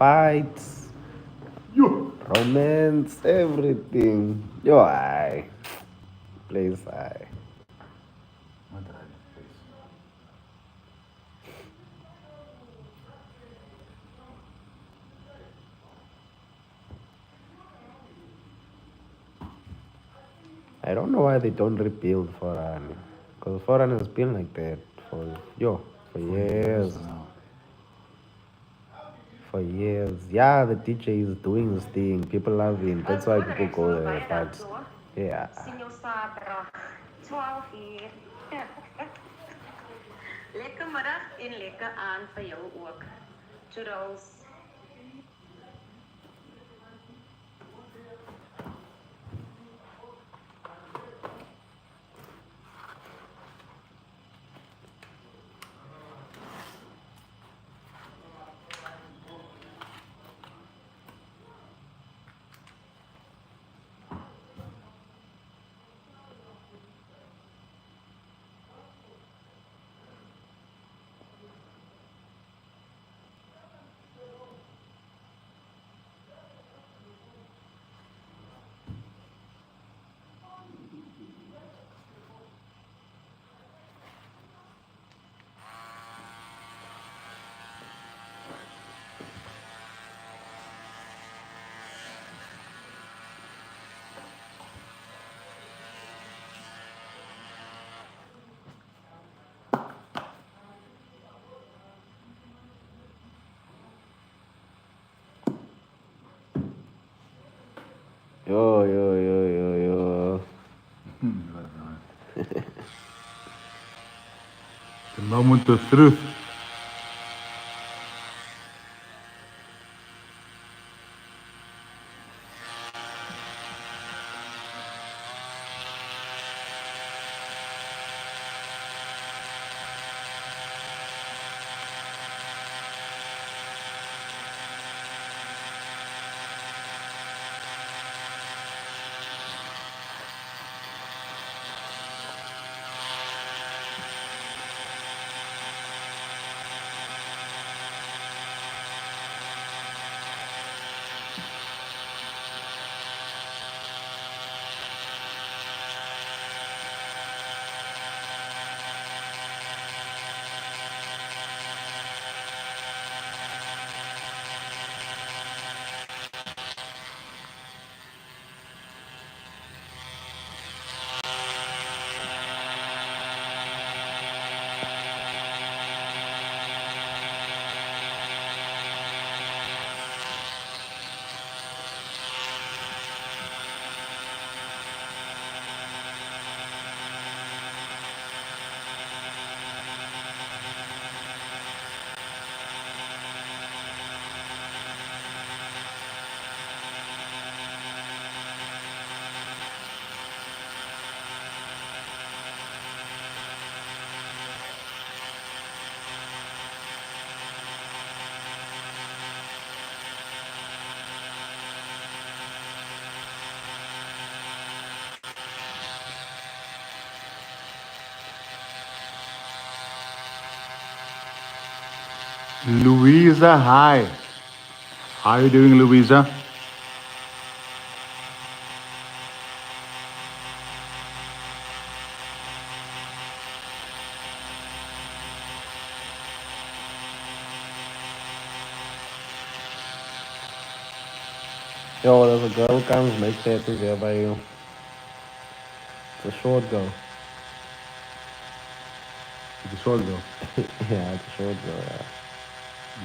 fights, romance, everything. Yo, I place I. I don't know why they don't rebuild Foreign. Because Foreign has been like that for years. For years. Yeah, the DJ is doing this thing. People love him. That's why people go there. But yeah. Sinyo Sabra, 12 uur. Lekker middag en lekker aan vir jou ook. Toodles. Yo. The moment of truth. Louisa, hi. How are you doing, Louisa? Yo, there's a girl comes make tattoos here by you. It's a short girl. It's a short girl. Yeah, it's a short girl, yeah.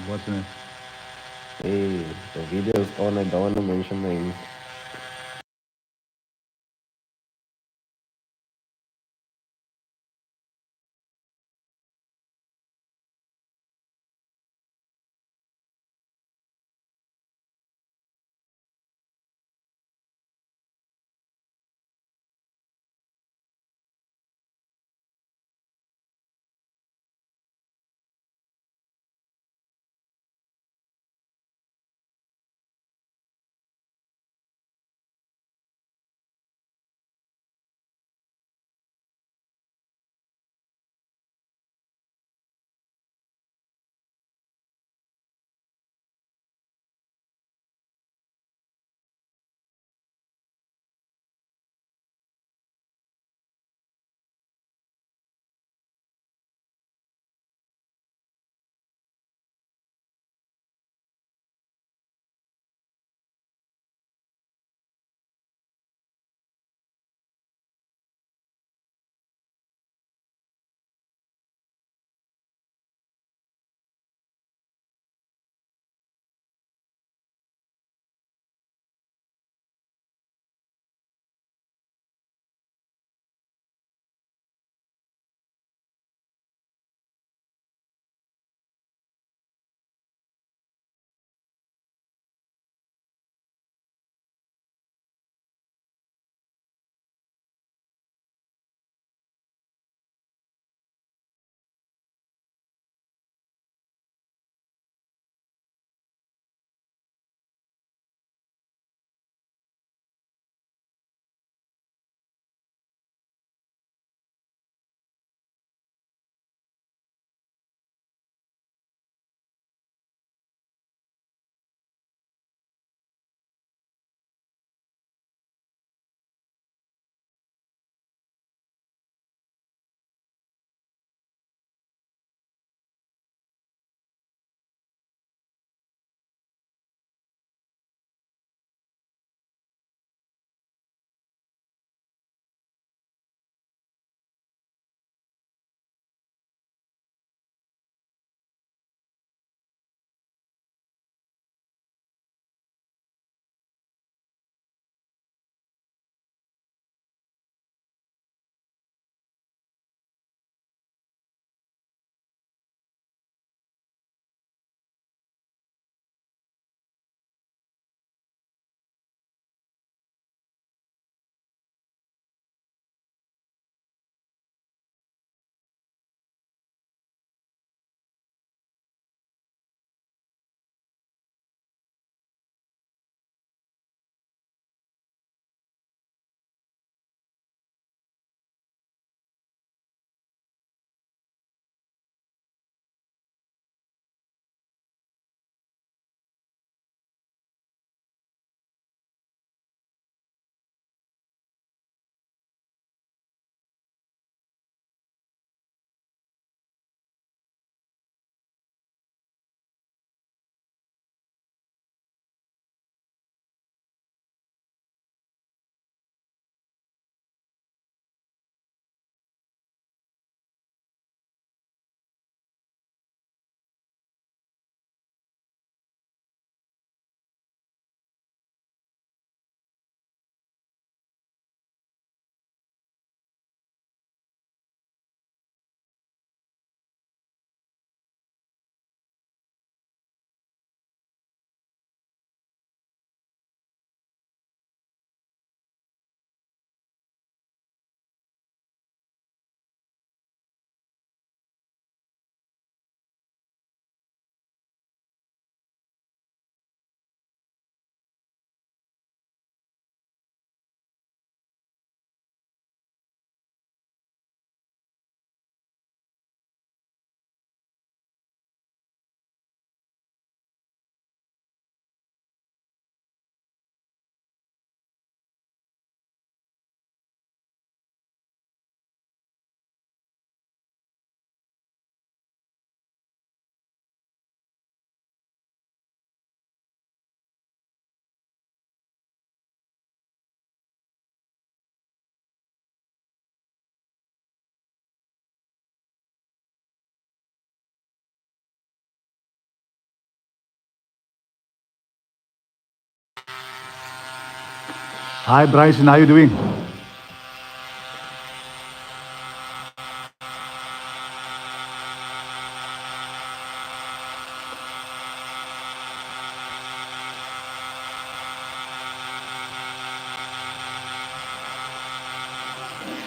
What's in it? Hey, the video's on, I don't want to mention names. Hi, Bryson. How you doing?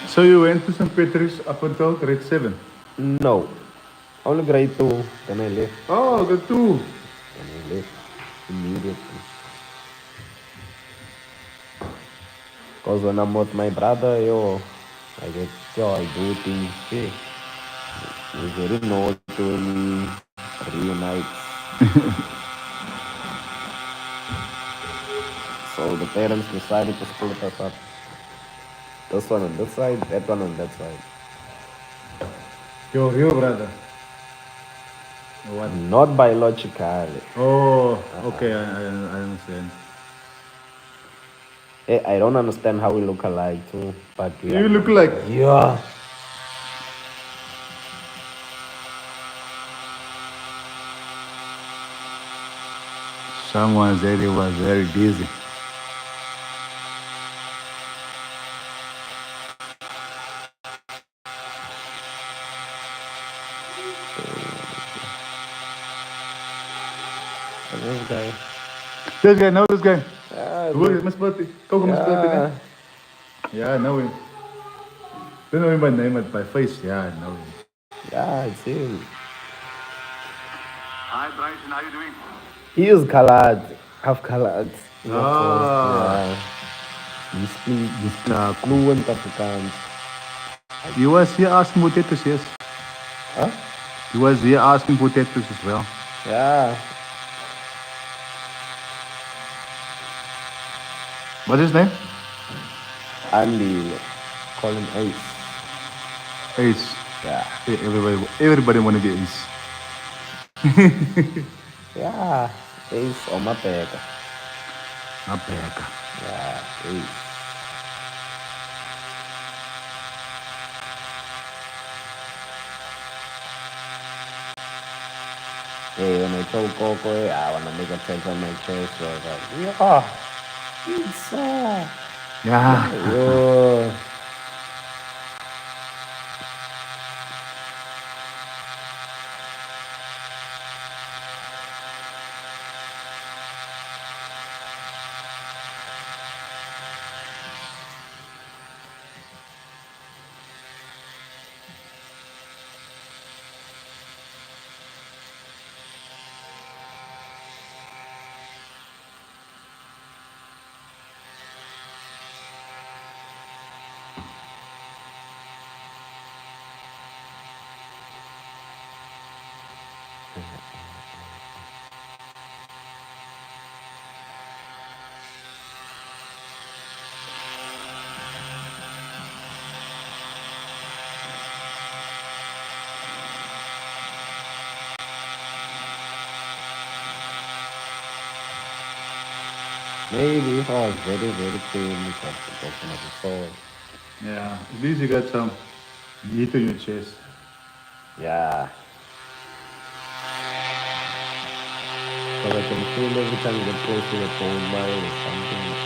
So you went to St. Peter's up until grade 7? No, only grade 2. Then I left. Oh, grade 2. Then I left immediately. Cause when I'm with my brother, I do things. Yeah. He's very naughty when he reunites. So the parents decided to split us up. This one on this side, that one on that side. Your brother. What? Not biologically. Oh, okay. I understand. I don't understand how we look alike too, but we are. You look like Yeah. someone said he was very busy. And this guy. This guy, know this guy. Yeah, Who is Mas Pati? Kau Mas Pati kan? yeah, Yeah, I know him. Don't know him by name, but by face. Yeah, I know him. yeah, it's him. Hi, Bryson. How you doing? He is colored, half colored. Not so, Ah, yeah. He speaks Mr. fluent Afrikaans. You was here asking potatoes, yes. Huh? He was here asking potatoes as well. Yeah, What's his name? Andy, call him Ace. Ace. Yeah, Hey, everybody wanna be Ace. yeah, Ace on my back. Not bad. Yeah, Ace. Hey, when I told Coco, I want to make a tattoo on my chest. So I was like, yeah, pizza. Yeah. Yo. Maybe if I was very, very thin, I could open up a store. Yeah. At least you got some meat on your chest. Yeah. Because I can feel every time you get close to the cold mine or something.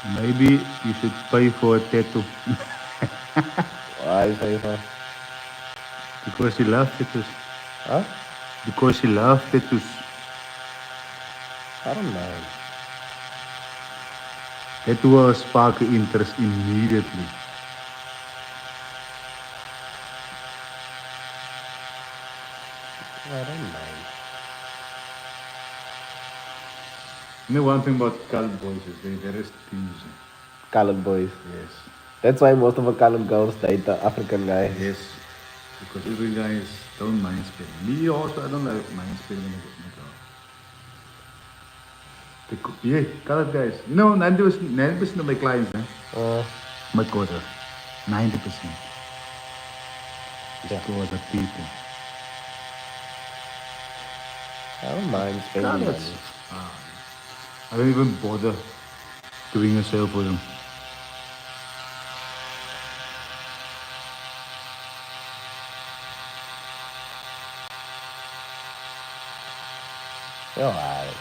Maybe you should pay for a tattoo Why say so? because you love tattoos. Huh? Because you love tattoos. I don't mind. Tattoo will spark your interest immediately. I don't mind. You know one thing about colored boys is they very stingy. Colored boys. Yes. That's why most of the colored girls date the African guys. Yes. Because every guys don't mind spending. Me also, I don't like mind spending in a girl. Yeah, colored guys. You know, 90% of my clients, Uh, my quarter, 90% is yeah. quarter people. I don't mind spending Colors. money. I don't even bother doing a sale for them. You're alright.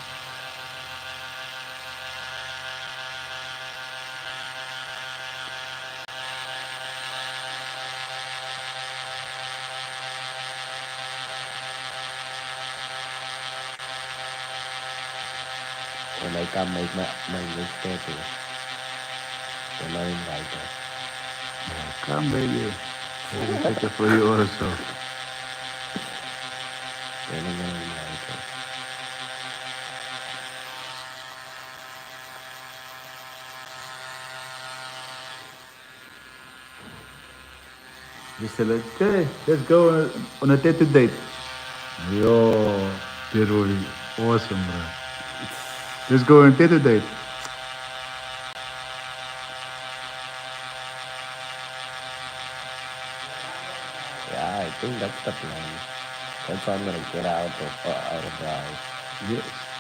When I come make my next tattoo, you're not invited. Come, baby. There's a tattoo for you also. You're not gonna invite. He said, like, okay, let's go on a tattoo date. Yo, that really awesome, bro. Let's go on a tattoo date. Yeah, I think that's the plan. That's how I'm gonna get out of the house. Yes.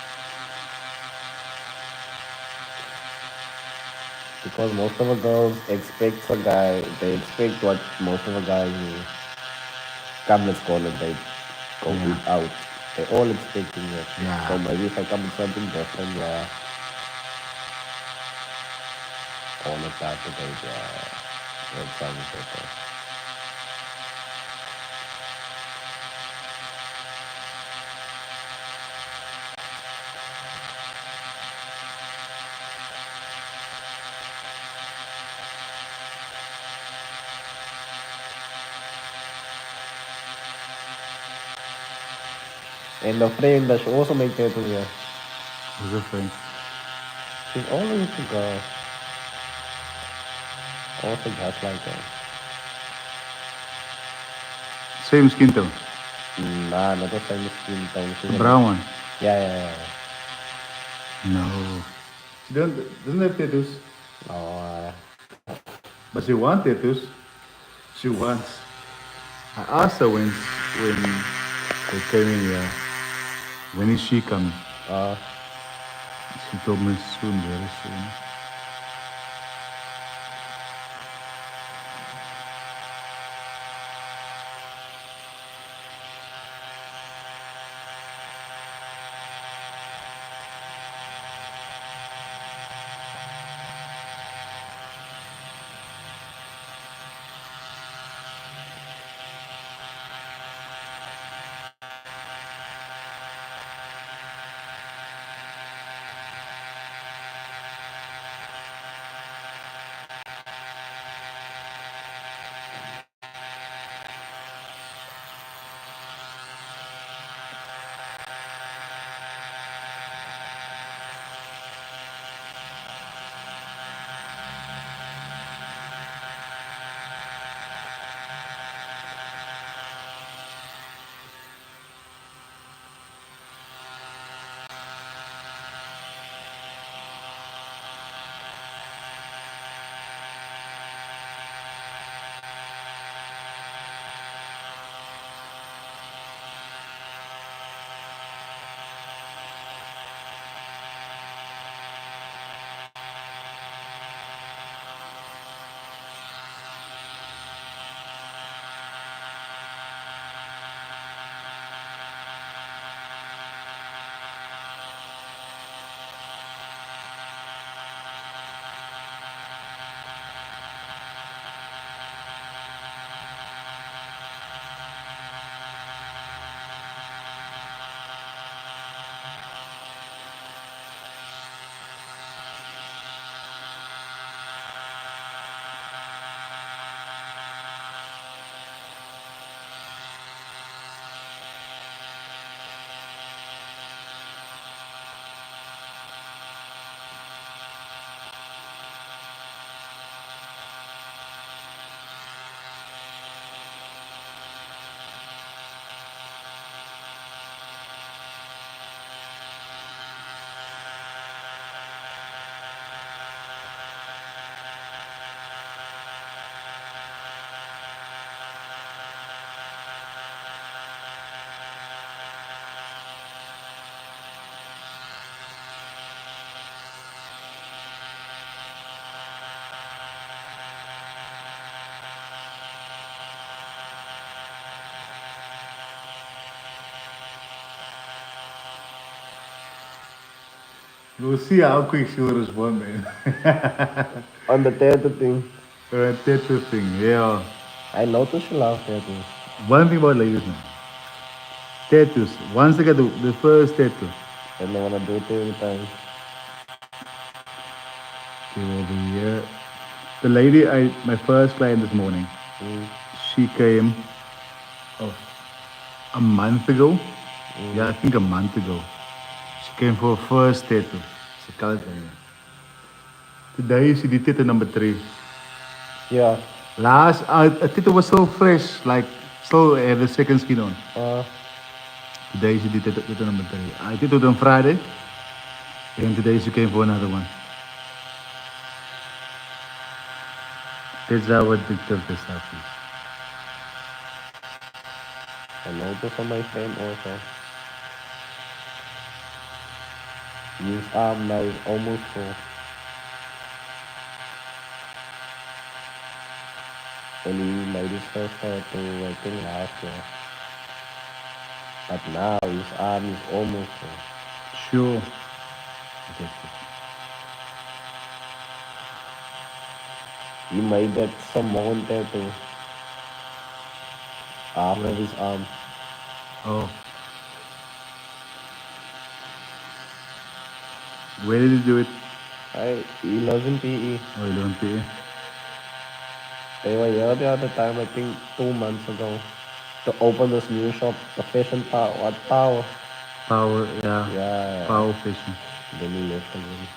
Because most of the girls expect a guy. They expect what most of the guys do. Come, let's call it. They go Yeah. eat out. They all expecting it. So Yeah. maybe if I come with something different, yeah, all of that today, yeah, that sounds better. And the friend that she also make tattoos, yeah. Who's a friend? She's always a girl. Also just like her. Same skin tone. Nah, not the same skin tone. The brown one. Yeah, yeah, yeah. No. She doesn't have tattoos. No, But she wants tattoos. She wants. I asked her when they came in here, when is she coming? uh, She told me soon, very soon. We'll see how quick she will respond, man. On the tattoo thing. Tattoo thing, yeah. I noticed she loves tattoos. One thing about ladies, man. Tattoos. Once they get the first tattoo, And they wanna do it every time. they will be here. The lady, my first client this morning, Mm, she came oh, a month ago. mm. Yeah, I think a month ago. She came for her first tattoo. She called it. Today she did tattoo number three. Yeah. Last, I think it was so fresh, like still had the second skin on. Uh, Today she did tattoo number three. I did it on Friday, and today she came for another one. That's how addictive this stuff is. I noticed on my friend also. His arm now is almost full. And he made his first tattoo, I think last year. But now his arm is almost full. Sure. Addictive. He made that Samoan tattoo half Well, of his arm. oh, where did you do it? He lives in PE. Oh, you don't pay. They were here the other time, I think 2 months ago, to open this new shop, the fashion power. What power? Power, yeah. Yeah. Power fishing. Then he left again.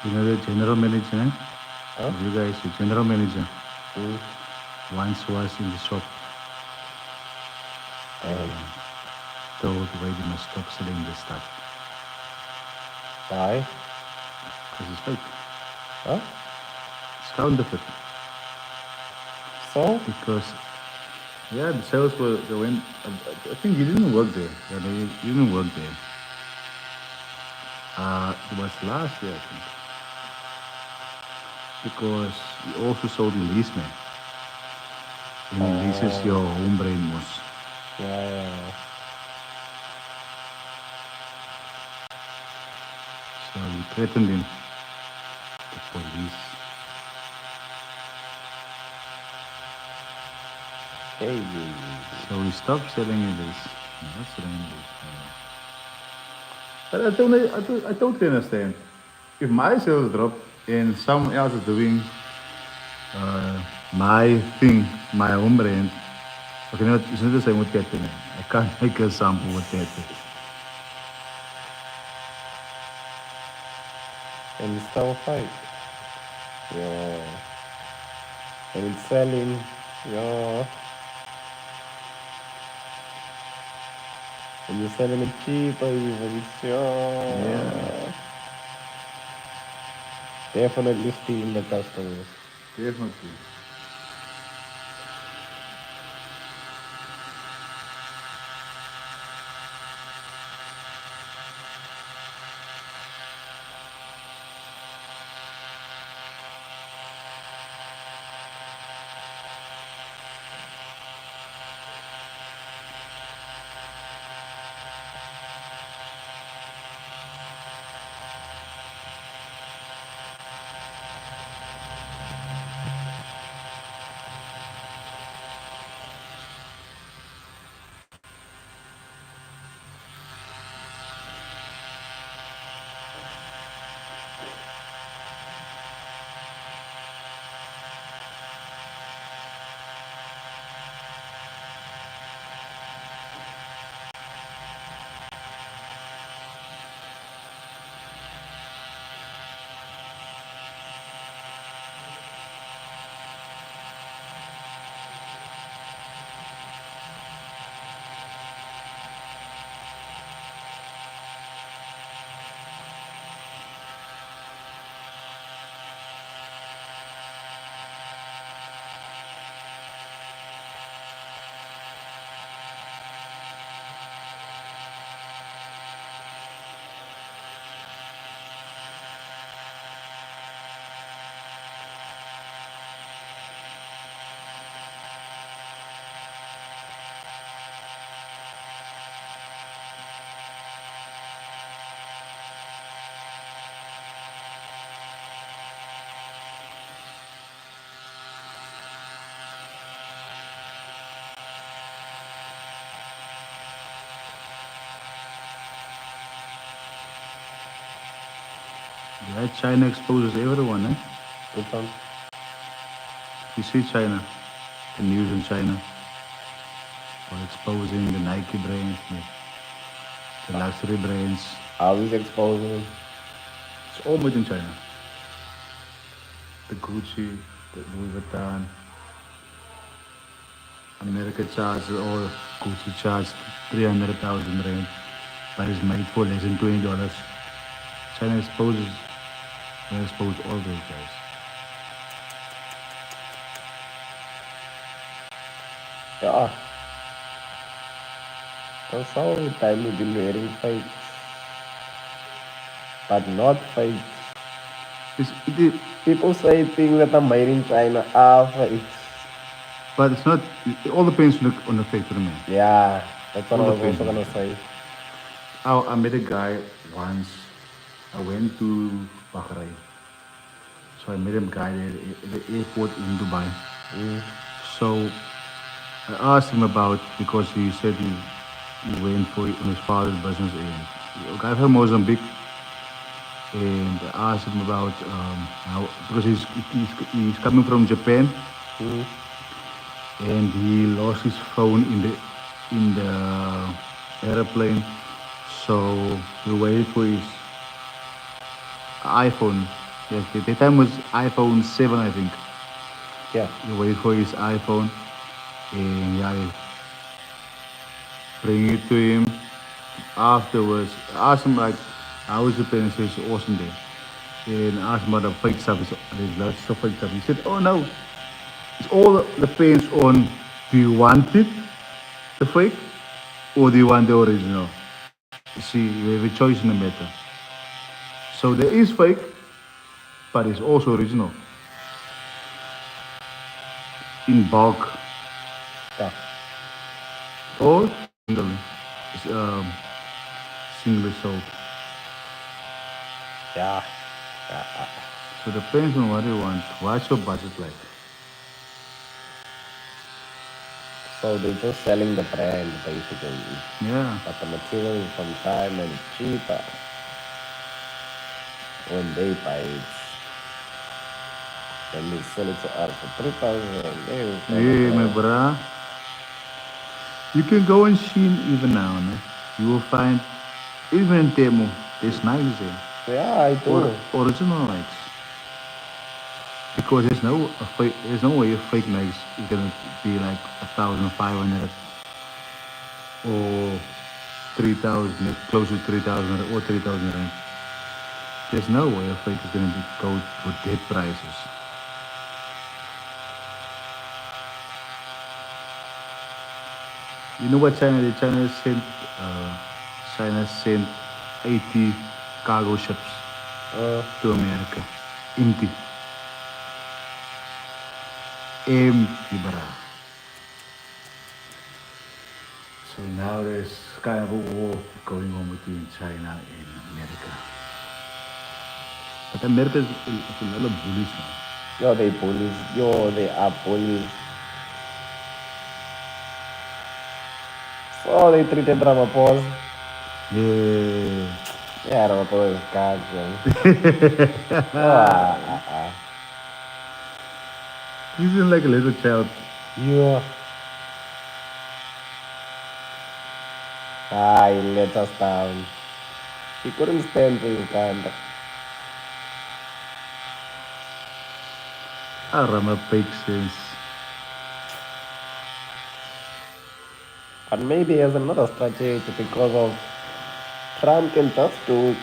You know the general manager, eh? Huh? You guys, the general manager, Mm. once was in the shop And and told why they must stop selling this stuff why? because it's fake. Huh? It's counterfeit. So? Because yeah, the sales were they went. I think you didn't work there. Yeah, you didn't work there. It was last year, I think, because you also sold the lease man. And he leases Oh. your home brain most. Yeah, yeah, yeah. threatened him, the police. Hey. So he stopped selling you this. Not selling you this. But I totally understand. If my sales drop and someone else is doing my thing, my home brand, okay, it's not the same with Tete. I can't make a sample with Tete. And it's still fight. Yeah. And it's selling. Yeah. And you're selling it cheaper even. Yeah, Yeah. Definitely stealing the customers. definitely. Yeah, China exposes everyone, eh? Which one? You see China, the news in China, or exposing the Nike brands, the luxury brands. How is exposing? It's all made in China. The Gucci, the Louis Vuitton, America charges or Gucci charged 300,000 rand, but it's made for less than $20. China exposes, they expose all those guys. Yeah. That's all the time we've been wearing fakes. But not fakes. It, People say things that are made in China are fakes. but it's not. It all depends on the factory, man. Yeah. That's what All I was depends also on the gonna factory. say. I met a guy once. I went to Bahrain, so I met a guy there at the airport in Dubai. Mm. So I asked him about because he said he went for on his father's business and a guy from Mozambique, and I asked him about how because he's coming from Japan Mm. and he lost his phone in the airplane, so he waited for his iPhone. Yes, the time was iPhone 7, I think. Yeah. He waited for his iPhone and yeah, I bring it to him. Afterwards, I asked him like, how was Japan? He says, awesome day. And I asked him about the fake stuff. He said, there's lots of fake stuff. He said, oh no, it's all depends on do you want it, the fake, or do you want the original? You see, you have a choice in the matter. So there is fake, but it's also original in bulk Yeah. or singly. It's, singly sold. Yeah. So depends on what you want. What's your budget like? So they're just selling the brand basically. Yeah. But the material is from China and it's cheaper. When they buy it, then they sell it to us for 3,000. Hey, never Yeah, my play. brother. You can go and Shein even now, no? You will find even in Temu, there's knives there. Yeah, I Or do. original knives. Because there's no way a fake knife is gonna be like 1,500 or 3,000, close to 3,000 or 3,000 rand. There's no way a fake is gonna be go with dead prices. You know what China did? China sent 80 cargo ships Uh, to America. Empty. Empty, bruh. So now there's kind of a war going on between China and America. But America is a little bullish now. yo, they bullies. Yo, they are bullies. So they treated Ramaphosa. Yeah. Yeah, Ramaphosa is God, man. Ah. He's in like a little child. Yeah. He let us down. He couldn't stand for Uganda. Arama makes sense. But maybe he has another strategy because of Trump can just do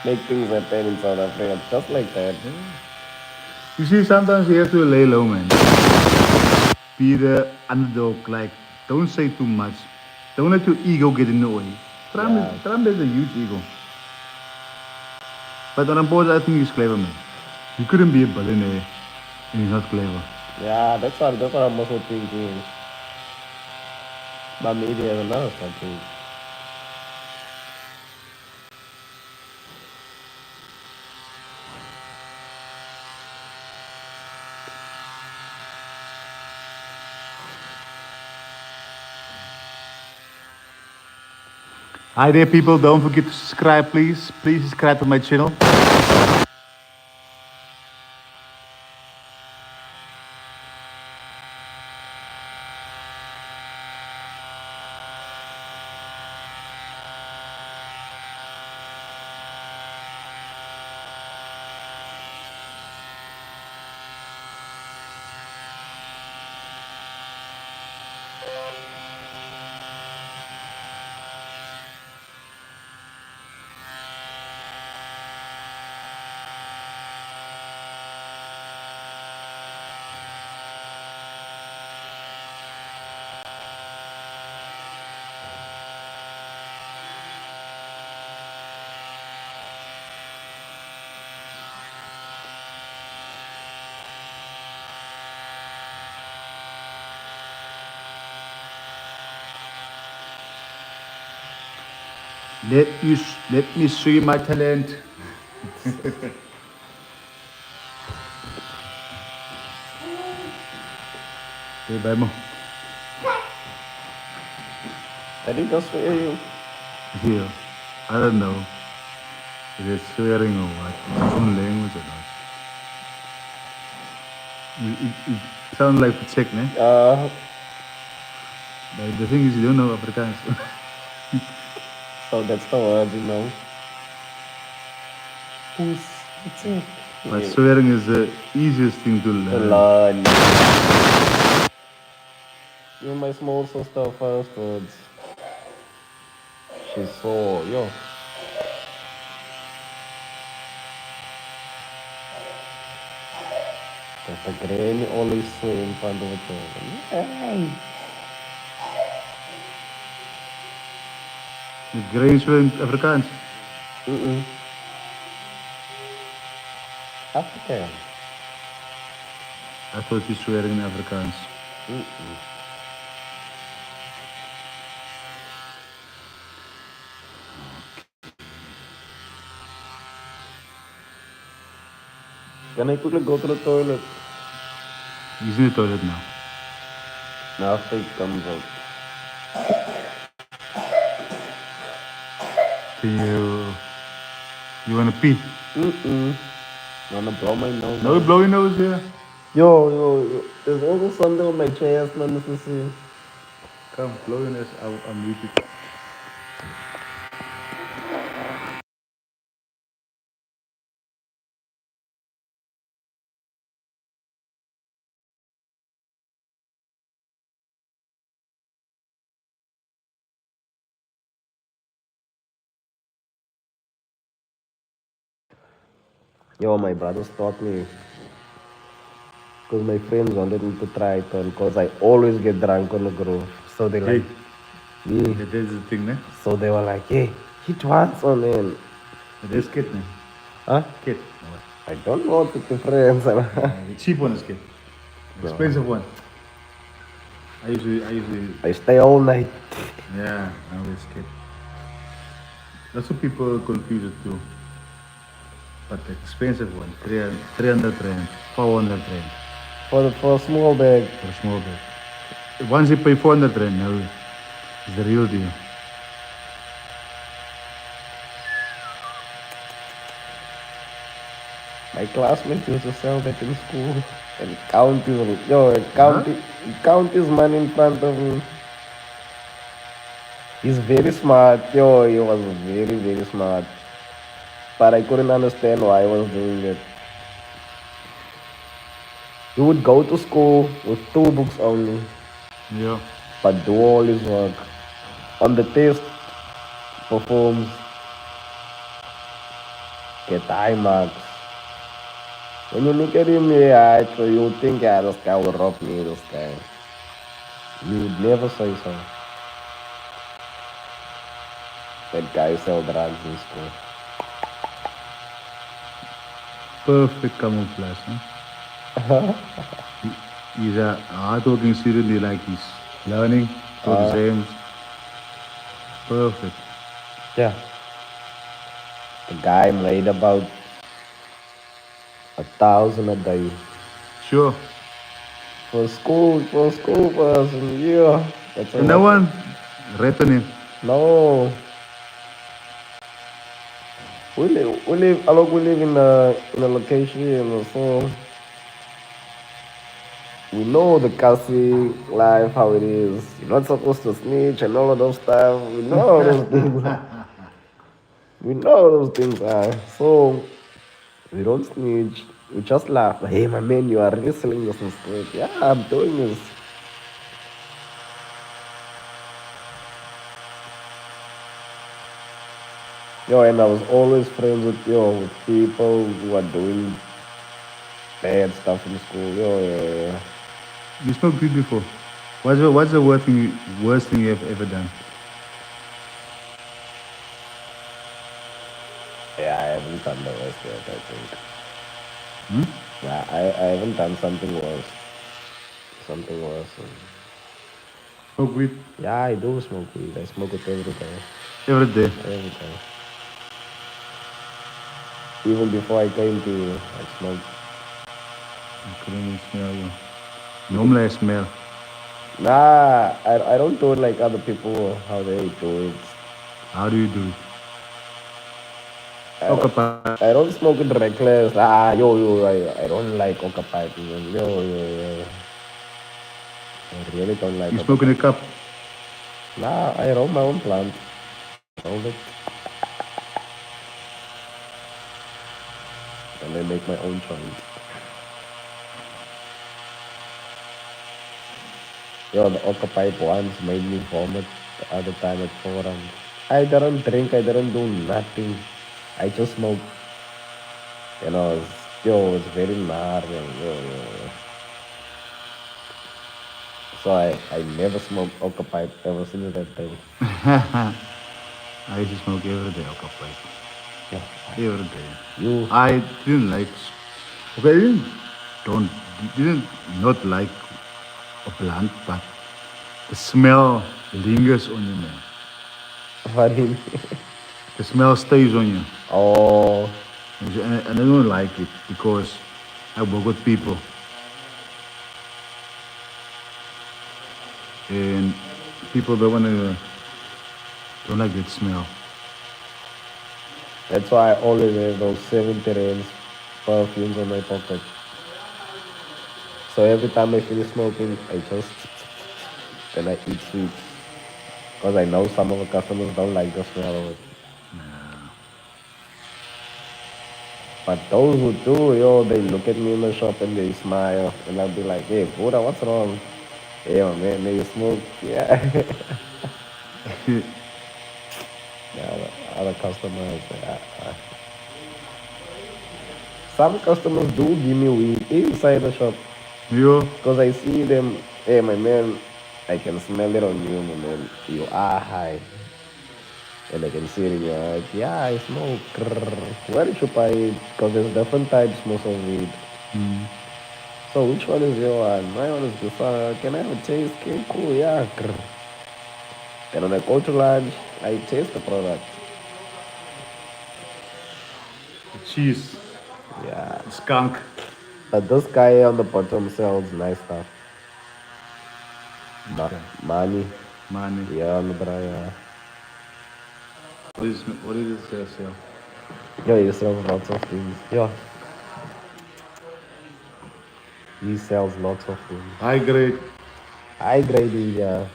make things happen in South Africa just like that. You see, sometimes you have to lay low, man. Be the underdog. Like, don't say too much. Don't let your ego get in the way. Yeah. Trump has a huge ego. But on a board, I think he's clever, man. You couldn't be a billionaire and he's not clever. Yeah, that's what I'm also thinking. But maybe he has another strategy. Hi there, people. Don't forget to subscribe, please. Please subscribe to my channel. Let me show you my talent. Hey, bye, mo. Did he just hear you? Here, I don't know. Is it swearing or what? It's his own language or not? It sounds like check, ne? Uh, But the thing is, you don't know Afrikaans. so that's the word, you know. Who's it's it? But Yeah, swearing is the easiest thing to to learn. learn. Even my small sister first words. She saw, yo. That the granny always saw in front of the children. Hey. The grain swear in Afrikaans. Mm-mm. African. I thought you swearing in Afrikaans. Mm-mm. Can I quickly go to the toilet? He's in the toilet now. Now after it comes out. Can you wanna pee? Mm-mm. Wanna blow my nose No, out? blow your nose here. Yo. There's also something on my chest, man. This is Come, blow your nose. I'll mute it. Yo, my brothers taught me because my friends wanted me to try it on because I always get drunk on the groove. So they Hey, like, yeah. that is the thing, ne? So they were like, hey, hit once on it. That is kit, ne? Huh? Kit. Or what? I don't know what the friends. The cheap one is kit. The expensive one. I usually, I stay all night. yeah, I always kit. That's what people confuse it too. But the expensive one, 300 rand, 400 rand For a small bag. for a small bag. Once you pay 400 rand, now it's the real deal. My classmates used to sell that in school and Huh? count his money in front of me. He's very smart. Yo, he was very, very smart. But I couldn't understand why I was doing it. He would go to school with 2 books only, Yeah. but do all his work. On the test, performs, get high marks. When you look at him, yeah, so you think, yeah, this guy will rob me, this guy. You would never say so. That guy sell drugs in school. Perfect camouflage, huh? He's a hardworking student. He like he's learning to exams. Perfect. Yeah. The guy made about 1,000 a day. Sure. For a school person, yeah. That's a And no lot. one rat on him. No. We live in a location here, so we know the Kasi life, how it is. You're not supposed to snitch and all of those stuff. We know how those things are. We know how those things are. So we don't snitch. We just laugh. Hey, my man, you are really selling this instead. Yeah, I'm doing this. Yo, and I was always friends with people who are doing bad stuff in school. Yeah. You smoked weed before. What's the worst thing you have ever done? Yeah, I haven't done the worst yet, I think. Hmm? Yeah, I haven't done something worse. Something worse. Smoke weed Yeah, I do smoke weed. I smoke it every day. every day. Every day. Even before I came to you, I smoked. I couldn't even smell you. Normally I smell. Nah, I don't do it like other people how they do it. How do you do it? I don't Occupy. I don't smoke it reckless. I don't like occupied. Yo. I really don't like You smoke in a occupied. cup. Nah, I roll my own plant. Roll it. And I make my own joint. Yo, the occupied once made me vomit the other time at forum. I didn't drink, I didn't do nothing. I just smoked. It's very gnarly. Yo. So I never smoked occupied ever since that day. I used to smoke every day occupy. Yeah. Every day. You, I didn't like. Okay, don't didn't not like a plant, but the smell lingers on you, man. what do you mean? The smell stays on you, Oh, and I don't like it because I work with people, and people don't like that smell. That's why I always have those 70 rands perfumes in my pocket. So every time I finish smoking, I just then I eat sweets. Because I know some of the customers don't like the smell of it. But those who do, yo, they look at me in the shop and they smile. And I'll be like, hey, Buddha, what's wrong? Hey, my man, may you smoke? Yeah. Yeah, other customers. Some customers do give me weed inside the shop. You, Because I see them, hey, my man, I can smell it on you, my man. You are high. And I can see it in your eyes. Yeah, I smoke. Grrr. Where did you buy it? Because there's different types most of weed. So which one is your one? My one is this one. Can I have a taste? Okay, cool, yeah. Grrr. Then when I go to lunch, I taste the product. the cheese, Yeah. the skunk. But this guy on the bottom sells nice stuff. Okay. Money. Money. Yeah, on the brother. What is this sell? Yeah, he sells lots of things. Yeah, he sells lots of things. High grade. High grade weed, yeah.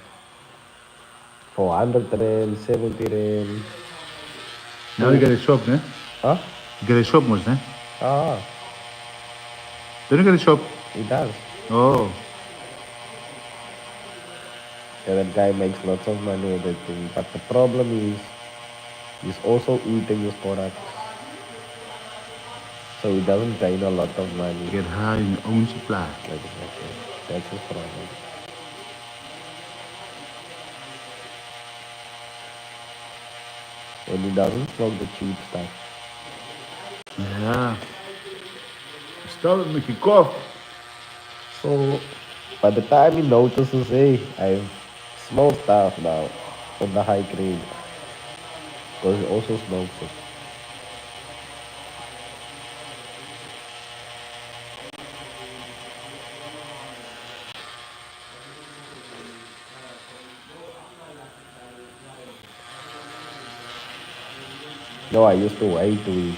For 100 rand, 70 rand. Now you Two. get a shop, ne? Huh? You get a shop, most, ne? Ah, Don't you get a shop? he does. Oh, Yeah, that guy makes lots of money with that thing. But the problem is, he's also eating his products. So he doesn't gain a lot of money. get high in your own supply. Exactly. That's his problem. And he doesn't smoke the cheap stuff. Yeah. Stop it, make you cough. So by the time he notices, hey, I've smoked stuff now of the high grade, because he also smokes it. No, I used to wait weed.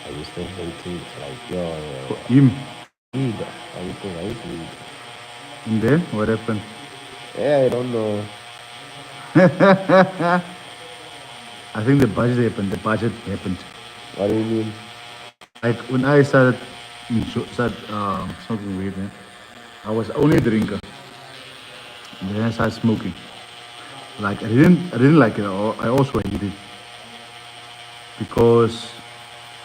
I used to hate weed. Like, yo, For him. weed. I used to hate weed. And then what happened? Yeah, I don't know. I think the budget happened. The budget happened. What do you mean? Like when I started smoking weed, man, I was only a drinker. And then I started smoking. Like I didn't like it. I also hated it because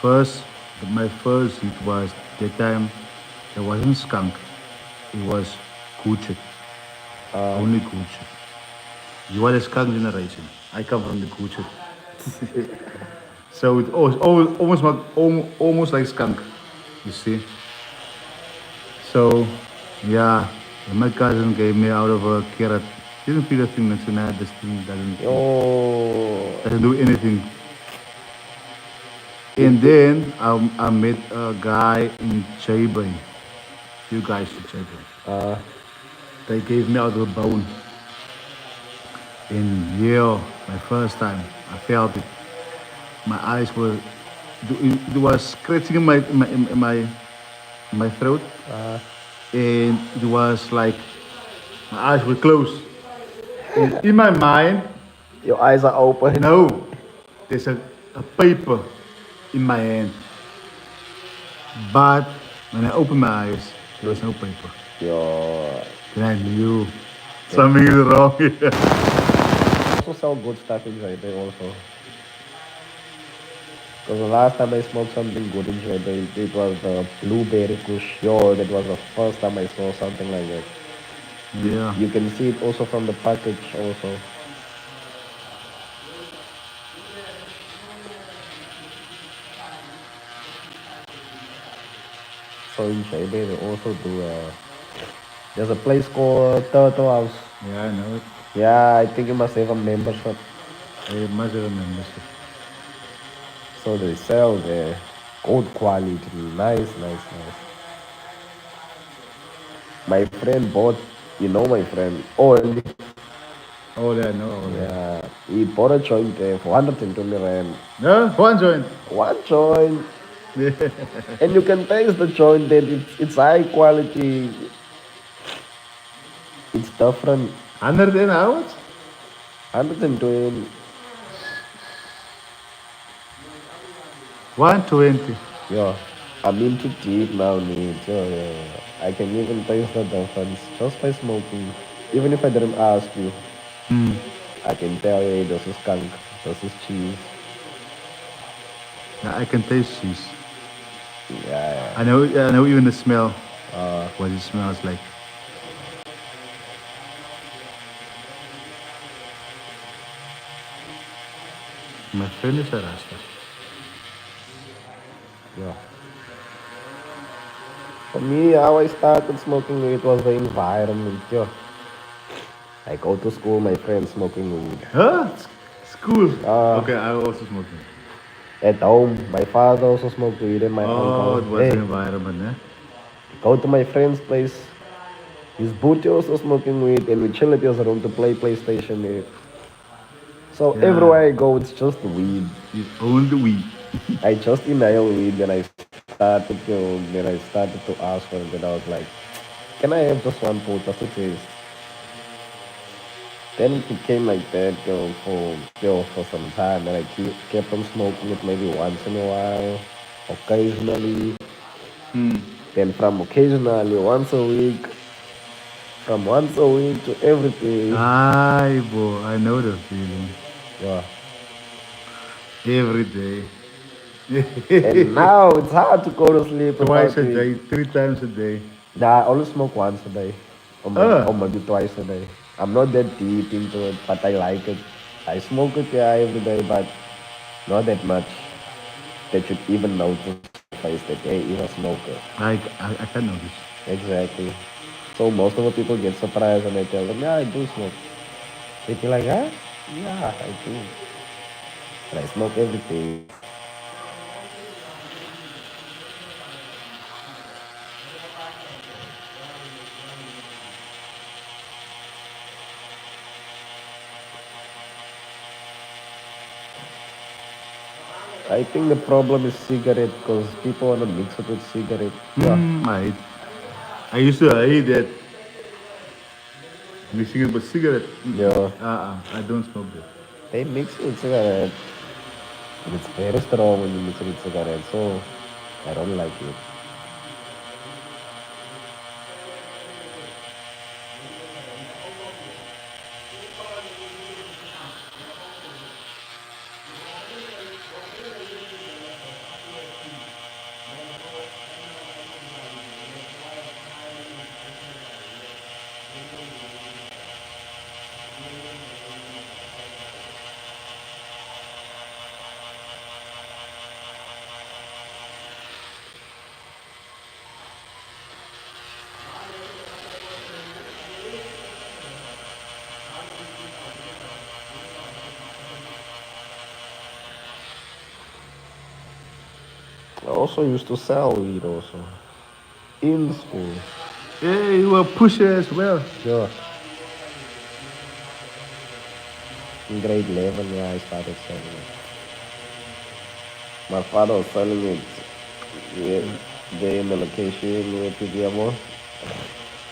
first, my first hit was that time. It wasn't skunk. It was coochie. Only coochie. You are the skunk generation. I come from the coochie. So it was almost like skunk. You see. So, yeah, and my cousin gave me out of a carrot. Didn't feel a thing. That's nah, this thing Yo, doesn't do anything. it, And then I met a guy in Chaibai. You guys should check it. They gave me out of a bone. And yeah, my first time, I felt it. My eyes were, it was scratching in my throat. And it was like my eyes were closed. And in my mind, your eyes are open. no, there's a paper in my hand. But when I opened my eyes, there was no paper. Yo, Then I knew something is wrong here. also sell good stuff inside there also. Because the last time I smoked something good in Joburg, it was the blueberry kush. Yo, that was the first time I saw something like that. Yeah. You can see it also from the package also. So in Joburg, they also do there's a place called Turtle House. Yeah, I know it. Yeah, I think you must have a membership. I must have remembered it. So they sell there. Good quality. Nice, nice, nice. My friend bought, you know my friend, Oli. Oh, yeah, no, oh, yeah. Yeah, he bought a joint there for 120 rand. No, one joint. One joint. Yeah. And you can taste the joint that it's high quality. It's different. 100 and how much? 120. 120. Yeah, I'm into deep now, Nate. Yeah, yeah, yeah. I can even taste the difference just by smoking. Even if I didn't ask you, I can tell you, hey, this is skunk, this is cheese. Yeah, I can taste cheese. Yeah, I know even the smell, what it smells like. My friend is a Rasta. yeah. For me, how I started smoking weed was the environment. Yeah. I go to school, my friends smoking weed. Huh? School. Uh, Okay, I also smoking. at home, my father also smoked weed and my Oh, uncle. it was the Hey, environment, eh? go to my friend's place. His booty also smoking weed, and we chill at his room to play PlayStation. So Yeah, everywhere I go, it's just weed. you own the weed. I just inhale weed, then I started to ask for it, and I was like, "Can I have just one pull just to taste?" Then it became like that, for some time, and I kept on smoking it maybe once in a while, occasionally. Then from occasionally, once a week, from once a week to every day. Ay, boy, I know the feeling. Yeah. Every day. And now it's hard to go to sleep Twice without a it. day, 3 times a day. Nah, I only smoke once a day, or Uh, maybe twice a day. I'm not that deep into it, but I like it. I smoke it, yeah, every day, but not that much that you'd even notice on my face that, hey, you're a smoker. I can know this. Exactly. So most of the people get surprised when I tell them, yeah, I do smoke. They be like, huh? Yeah, I do. And I smoke every day. I think the problem is cigarette because people want to mix it with cigarette. Yeah, I used to hate that mixing it with cigarette. yeah. I don't smoke that. They mix it with cigarette. And it's very strong when you mix it with cigarette, so I don't like it. I also used to sell weed also in school. Yeah, you were a pusher as well. Yeah, in grade 11, yeah, I started selling it. My father was selling it, yeah, there in the location near PBMO.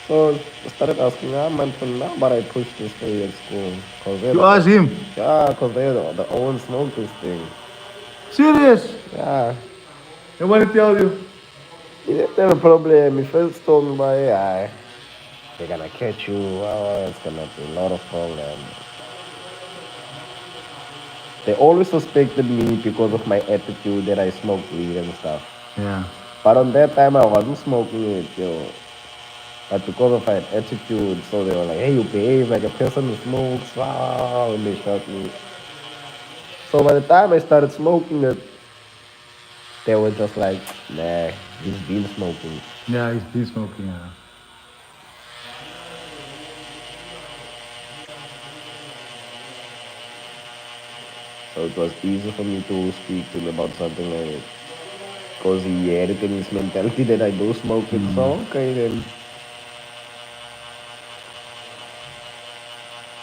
So I started asking, man, for now, but I pushed this way at school. Because You ask him. they're the own smoke this thing. Serious? Yeah, I want to tell you. he didn't have a problem. He first told me, but yeah, they're gonna catch you. Oh, it's gonna be a lot of problems. They always suspected me because of my attitude that I smoked weed and stuff. Yeah. But on that time, I wasn't smoking it, But because of my attitude, so they were like, hey, you behave like a person who smokes. Wow, and they shot me. So by the time I started smoking it, they were just like, nah, he's been smoking. Yeah, he's been smoking. So it was easy for me to speak to him about something like it. Because he had it in his mentality that I do smoke it. So, okay, then.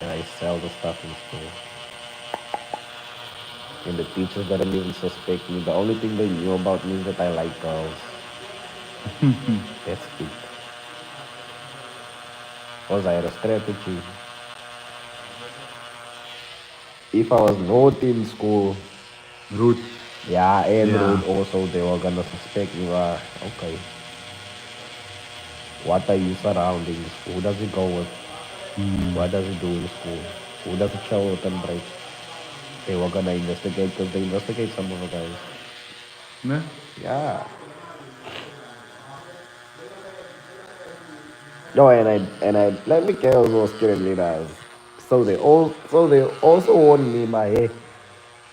And I sell the stuff in school. And the teachers didn't even suspect me. The only thing they knew about me is that I like girls. That's it. Because I had a strategy. If I was naughty in school, Root. yeah, and Yeah. rude also, they were gonna suspect me. Okay, what are you surroundings? Who does he go with? What does he do in school? Who does he chill with and break? They were gonna investigate because they investigate some of the guys. Ne? Yeah. No, and I let me girls was student leaders. So they also warned me by hey,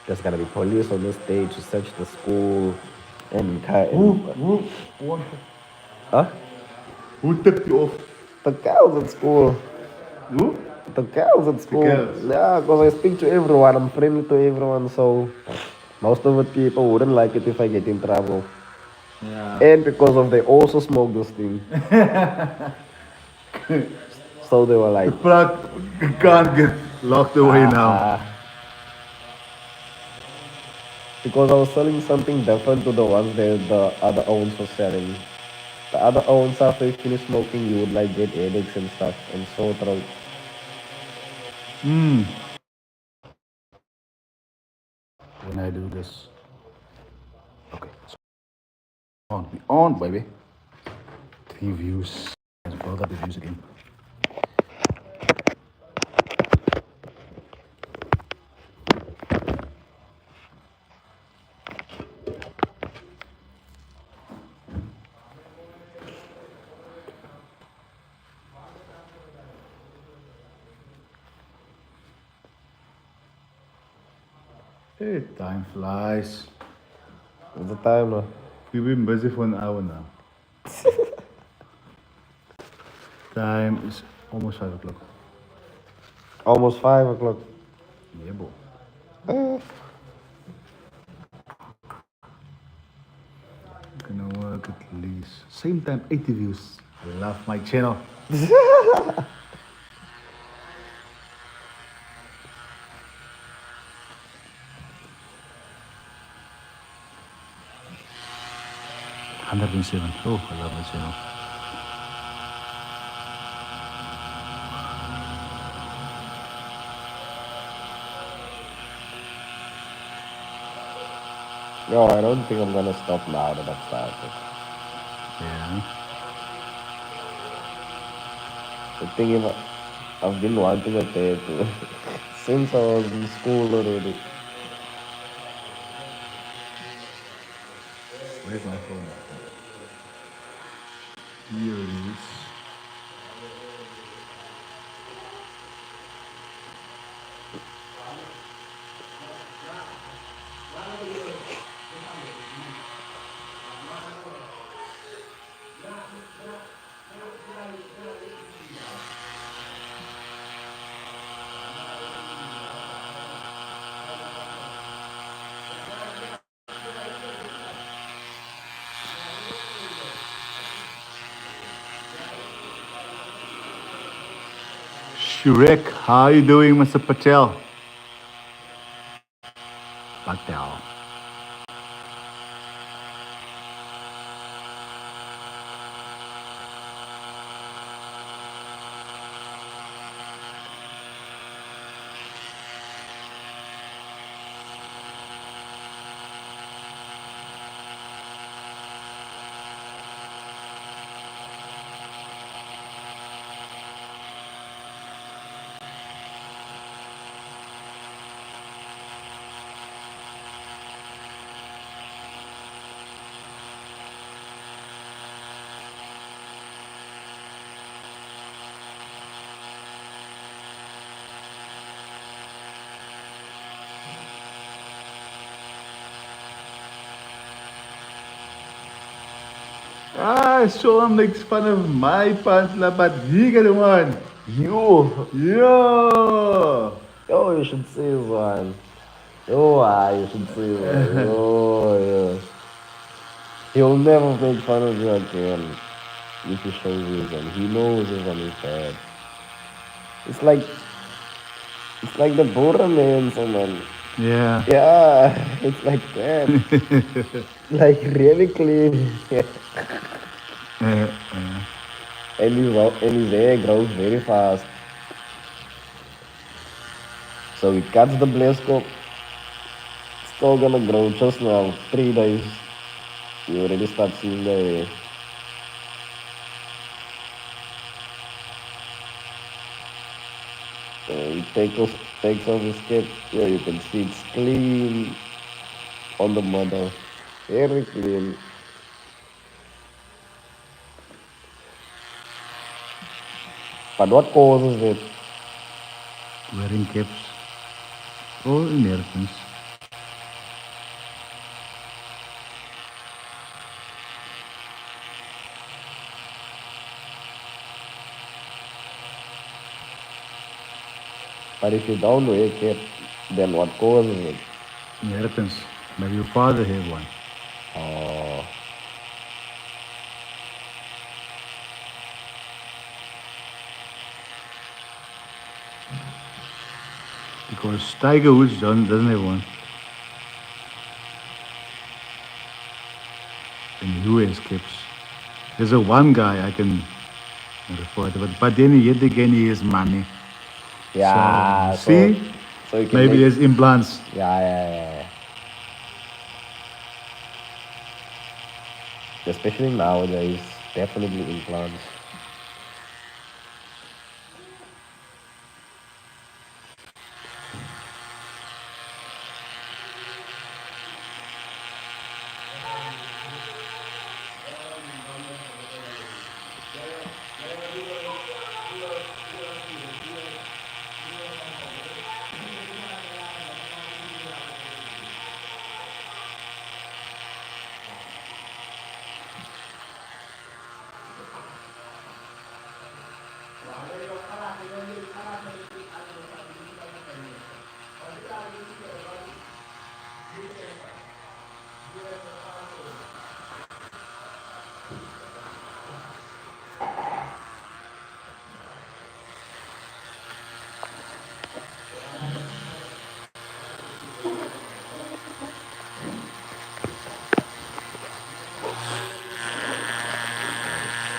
there's gonna be police on this day to search the school and Who, huh? who tipped you off? The girls at school. Who? The girls at The school. girls. Yeah, because I speak to everyone. I'm friendly to everyone. So most of the people wouldn't like it if I get in trouble. Yeah. And because of they also smoke this thing. So they were The like, plug can't get locked away now. because I was selling something different to the ones that the other owns were selling. The other owns after you finish smoking you would like get headaches and stuff and sore throat. When I do this. Okay. So on. Be on, baby. 3 views. Let's build up the views again. Hey, time flies. What's the time now? We've been busy for an hour now. Time is almost 5 o'clock. Almost 5 o'clock. Yeah, boy. Gonna work at least. Same time, 80 views. I love my channel. Hundred and seven. Oh, I love my channel. No, I don't think I'm gonna stop now that I've started. Yeah. The thing is, I've been wanting a tattoo since I was in school already. Where's my phone? Here it is. Shrek, how you doing, Mr. Patel? Patel. Ah, Sean makes fun of my pants lah, but he got one. You, Yo! you should see this one. You should see this one. Yeah. He'll never make fun of you again if you show reason. He knows reason is bad. It's like it's like the Buddha man, someone. Yeah. Yeah, it's like that. Like really clean. Uh, And his hair grows very fast. So he cuts the blade. Still gonna grow just now. 3 days. You already start seeing the hair. Takes off his cap. Yeah, you can see it's clean on the model. Very clean. But what causes it? wearing caps. All Americans. But if you don't wear cap, then what causes it? Americans. Maybe your father had one. Oh, Because Tiger Woods doesn't have one. And he wears caps. There's a one guy I can refer to, but then yet again he has money. So you yeah. see, So you can maybe make. there's implants. Yeah, yeah, yeah. Especially nowadays, definitely implants.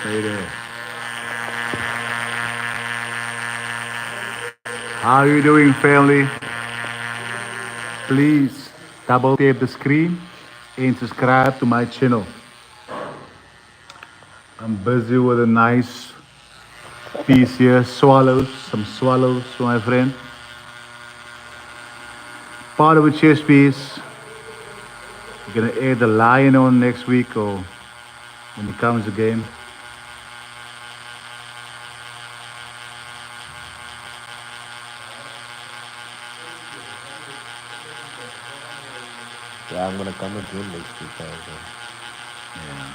Stay there. How are you doing, family? Please double tap the screen and subscribe to my channel. I'm busy with a nice piece here. Swallows, some swallows, my friend. Part of a chess piece. We're gonna add the lion on next week or when it comes to game. Yeah, I'm gonna come again next week also. Yeah.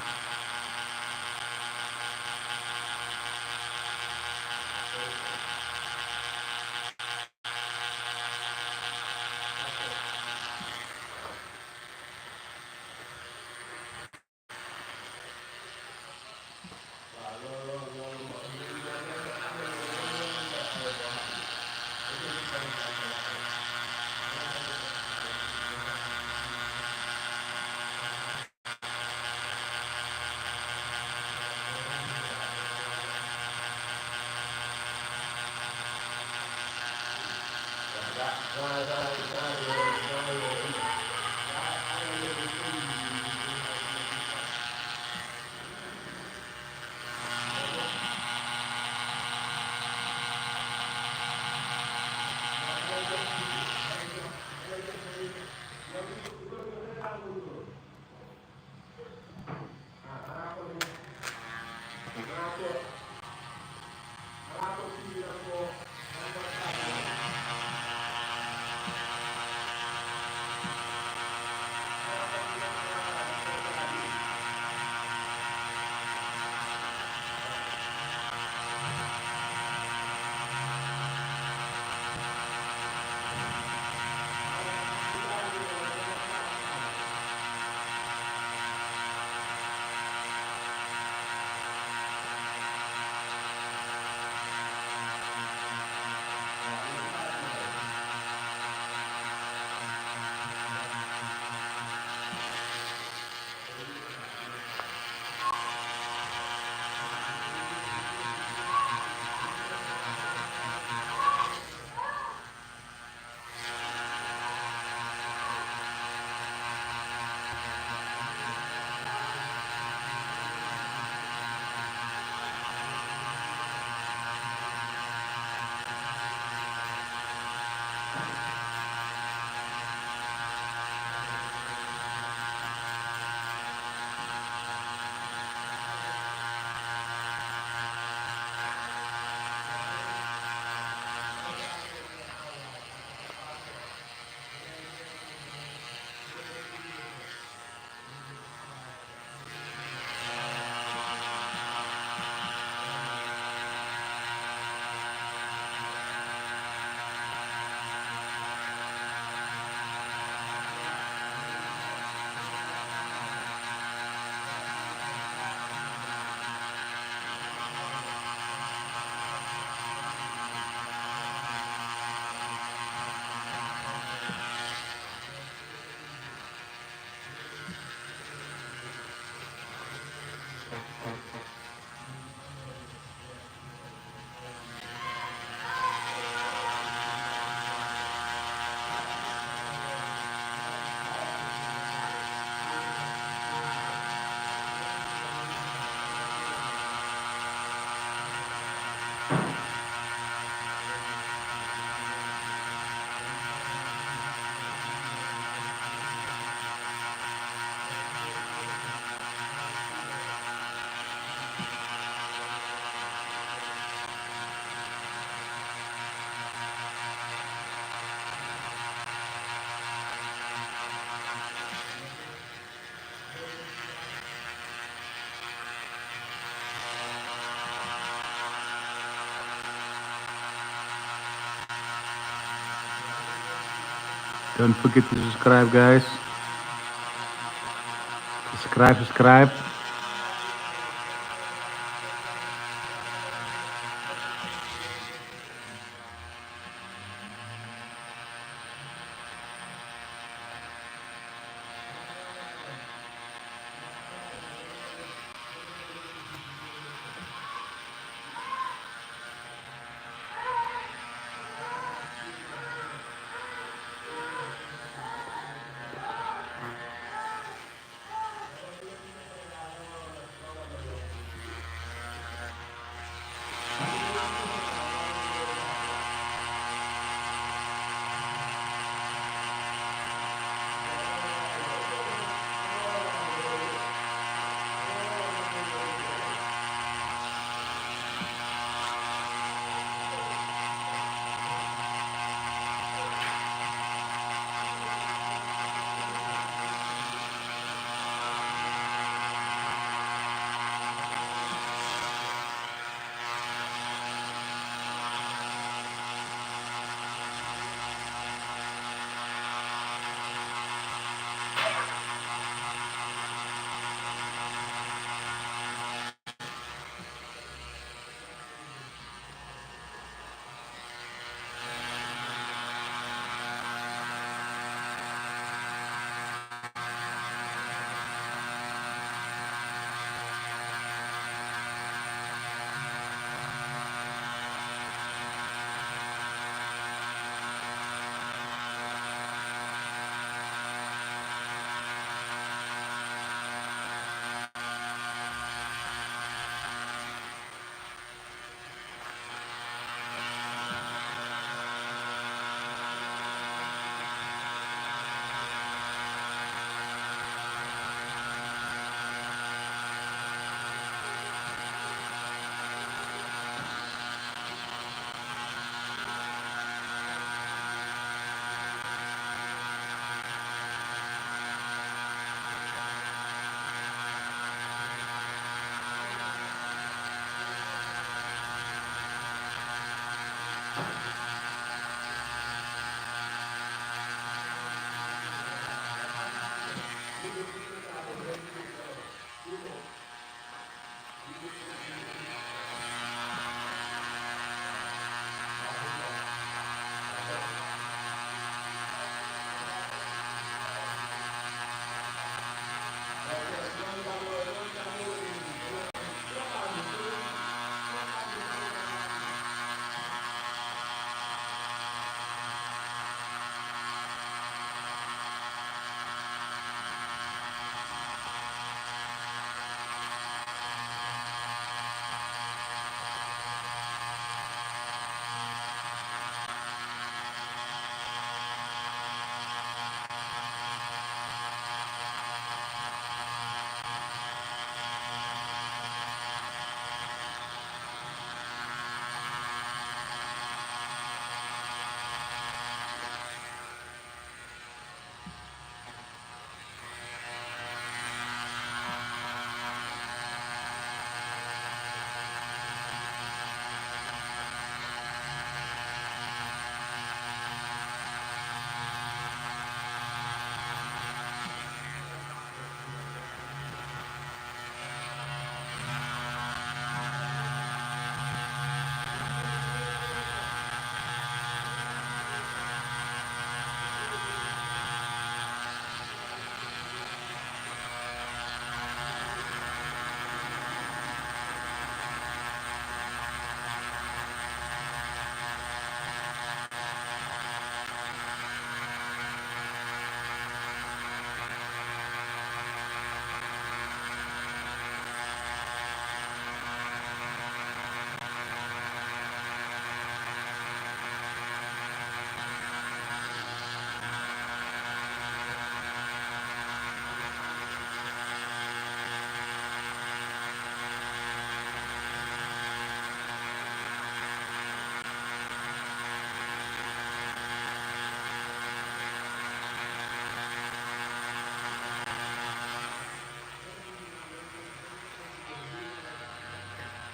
Don't forget to subscribe, guys. Subscribe, subscribe.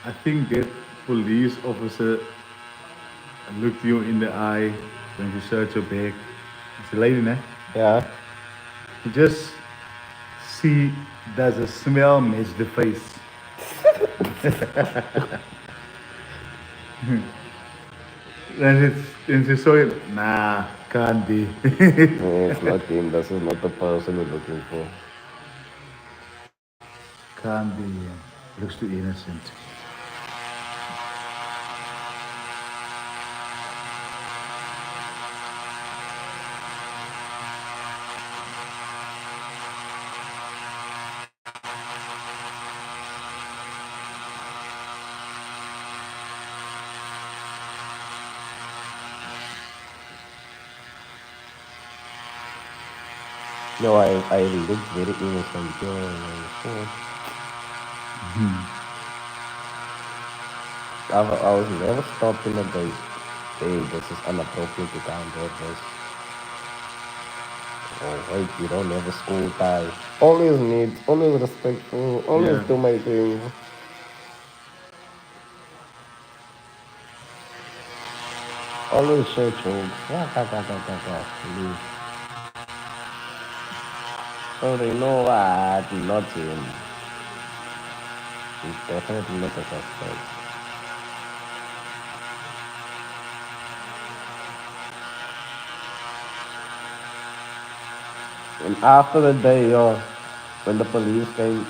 I think that police officer looked you in the eye when you search your bag. It's a lady, né? Yeah. Just see, does the smell match the face? And she saw it. Nah, can't be. It's not him. This is not the person you're looking for. Can't be. Looks too innocent. No, I looked very innocent. Yo, like, I was never stopped in a day. Hey, this is inappropriate. You can't do this. Oh, wait, you don't have a school tie. Always neat, always respectful, always Yeah. do my things. Always share jokes. Please. So they know what? Not him. He's definitely not a suspect. And after the day, yo, when the police came,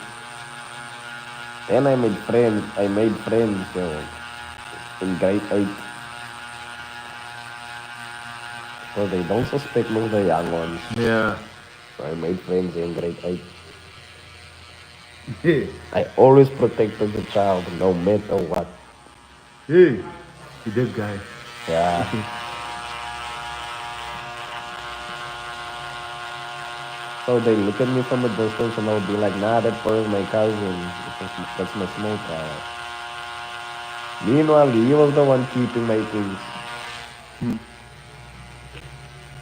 then I made friends. I made friends, yo, in grade 8. So they don't suspect most of the young ones. Yeah. So I made friends in grade 8. Hey, I always protected the child, no matter what. hey, you that guy. Yeah. So they look at me from a distance and I'll be like, nah, that boy is my cousin. That's my small child. Meanwhile, he was the one keeping my things.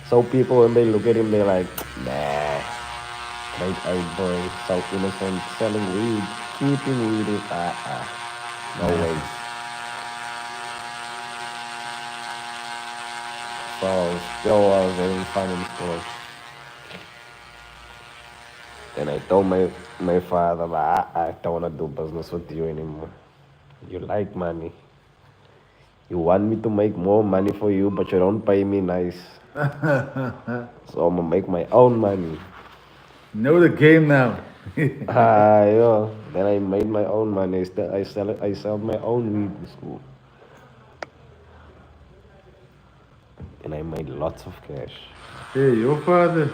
So people, when they look at him, they're like, nah, great eight boy, so innocent, selling weed, keeping weed is, no way. So still I was having fun in school. Then I told my father, like, I don't want to do business with you anymore. You like money. You want me to make more money for you, but you don't pay me nice. So I'm gonna make my own money. Know the game now. Yo. Then I made my own money. I sell my own weed in school. And I made lots of cash. Hey, your father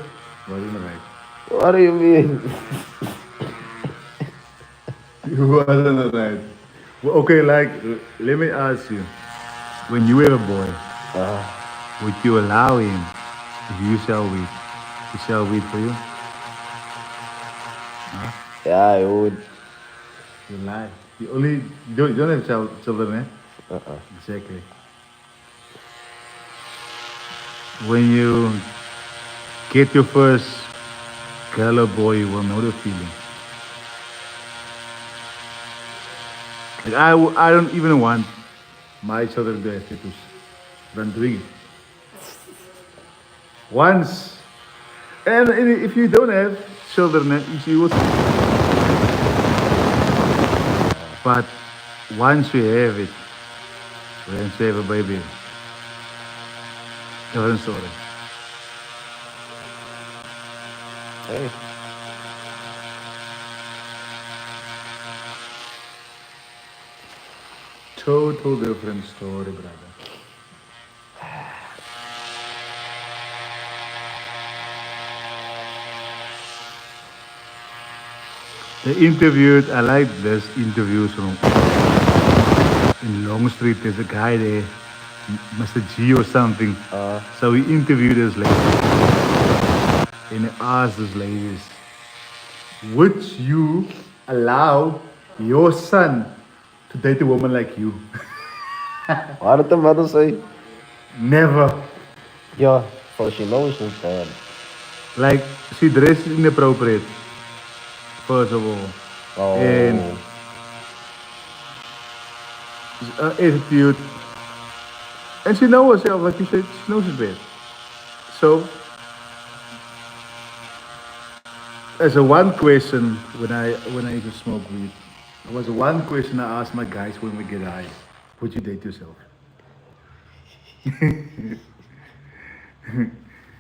wasn't right. What do you mean? You wasn't right. Well, okay, like, let me ask you. When you were a boy, would you allow him, if you sell weed, to sell weed for you? Yeah, I would. You lie. You only you don't have children, eh? Uh-uh. Exactly. When you get your first girl or boy, you will know the feeling. Like I don't even want my children to have tattoos. But I'm doing it. Once, and if you don't have children, you will. But once you have it, once you have a baby, different story. Hey. Total different story, brother. They interviewed, I like this interviews from in Long Street. There's a guy there, Mr. G or something. So he interviewed this lady and he asked this ladies, would you allow your son to date a woman like you? What did the mother say? Never. Yeah, so she knows she's bad. Like, she dresses inappropriate, first of all. And Oh, her attitude, and she knows herself, like you said, she knows it's bad. So as a one question when I used to smoke weed, there was one question I asked my guys when we get high: would you date yourself?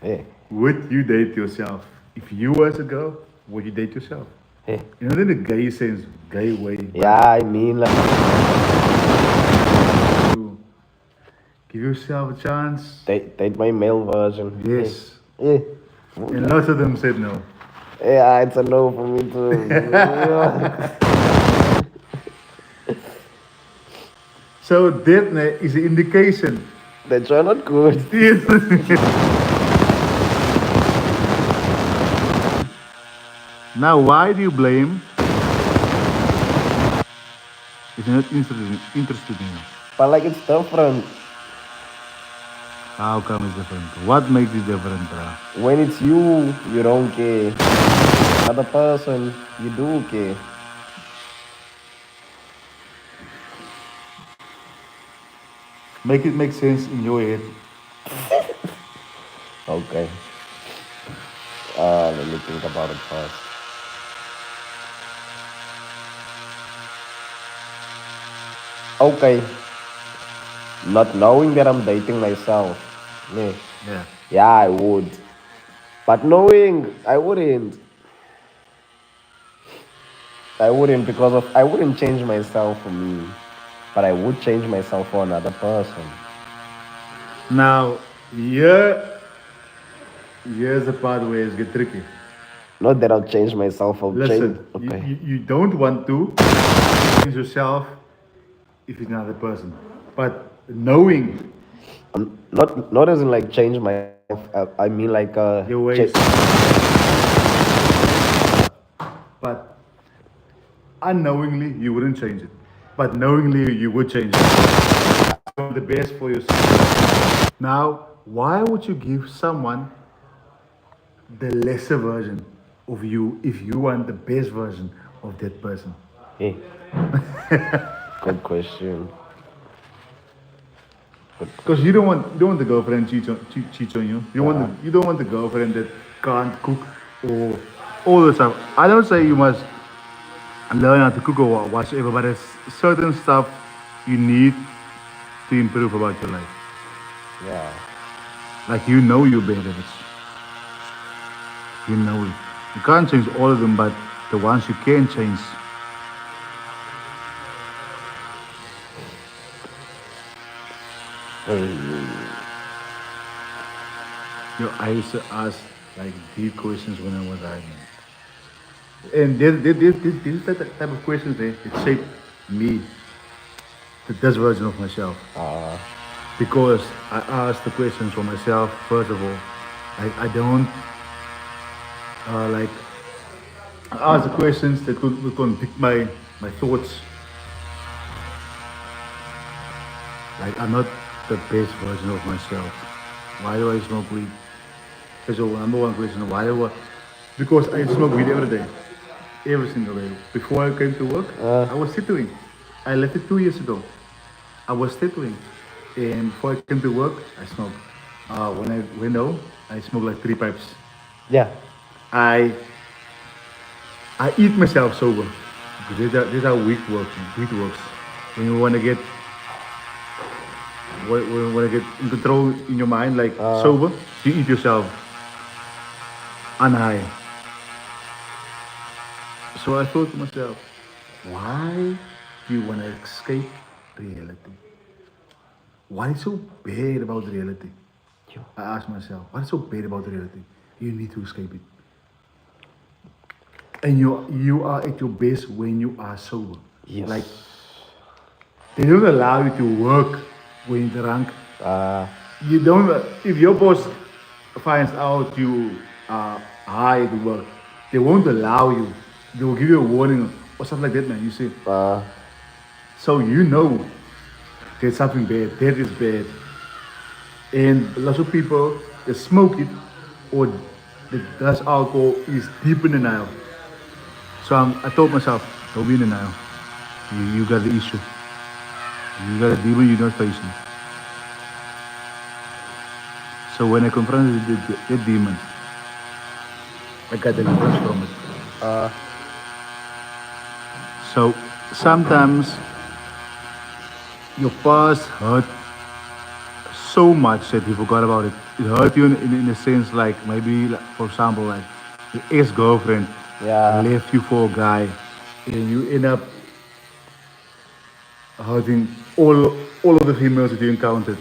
Hey, Would you date yourself? If you was a girl, would you date yourself? hey. You know, in the gay sense, gay way, Yeah, I mean, like, to give yourself a chance. date my male version. Hey, Yes. hey. And lots of them said no. Yeah, it's a no for me too. Yeah. So that is an indication. That you're not good. Now, why do you blame if you're not interested in you? But like it's different. How come it's different? What makes it different, bro? When it's you don't care. Other person, you do care. Make it make sense in your head. Okay. Let me think about it first. Okay. Not knowing that I'm dating myself. Yeah. Yeah. Yeah, I would. But knowing, I wouldn't. I wouldn't because of I wouldn't change myself for me. But I would change myself for another person. Now, here's the part where it's get tricky. Not that I'll change myself, I'll change. Listen, Okay. you don't want to change yourself if it's another person. But knowing Not as in like change myself. I mean like your ways, but unknowingly you wouldn't change it. But knowingly you would change it. The best for yourself. Now, why would you give someone the lesser version of you if you want the best version of that person? Hey, good question. Because you don't want the girlfriend cheats on you. You don't want the girlfriend that can't cook or all the stuff. I don't say you must learn how to cook or whatever, but there's certain stuff you need to improve about your life. Yeah. Like you know you're bad at it. You know it. You can't change all of them, but the ones you can change. Yo, I used to ask like deep questions when I was hiding. And this type of questions there, it shaped me, the best version of myself. Because I asked the questions for myself, first of all. I don't like I ask the questions that would contradict my thoughts. Like I'm not the best version of myself. Why do I smoke weed? So number one question, why do I? Because I smoke weed every day. Every single day. Before I came to work, I was tattooing. I left it 2 years ago. I was tattooing. And before I came to work, I smoked. When I went home, I smoked like 3 pipes. Yeah. I I eat myself sober. Because this is how weed works. When you want to get when you get in control in your mind, like sober, you eat yourself on high. So I thought to myself, why do you want to escape reality? What is so bad about reality? I asked myself, what is so bad about reality? You need to escape it. And you are at your best when you are sober. Yes. Like they don't allow you to work when you're drunk. You don't. If your boss finds out you are high at work, they won't allow you. They will give you a warning or something like that, man. You see. So you know there's something bad. That is bad. And lots of people that smoke it or that does alcohol is deep in denial. So I told myself, don't be in denial. You got the issue. You got a demon you're not facing. So when I confronted the demon, I got deliverance from it. So sometimes your past hurt so much that you forgot about it. It hurt you in a sense like maybe, like, for example, like your ex-girlfriend Yeah. left you for a guy, and you end up hurting all of the females that you encountered.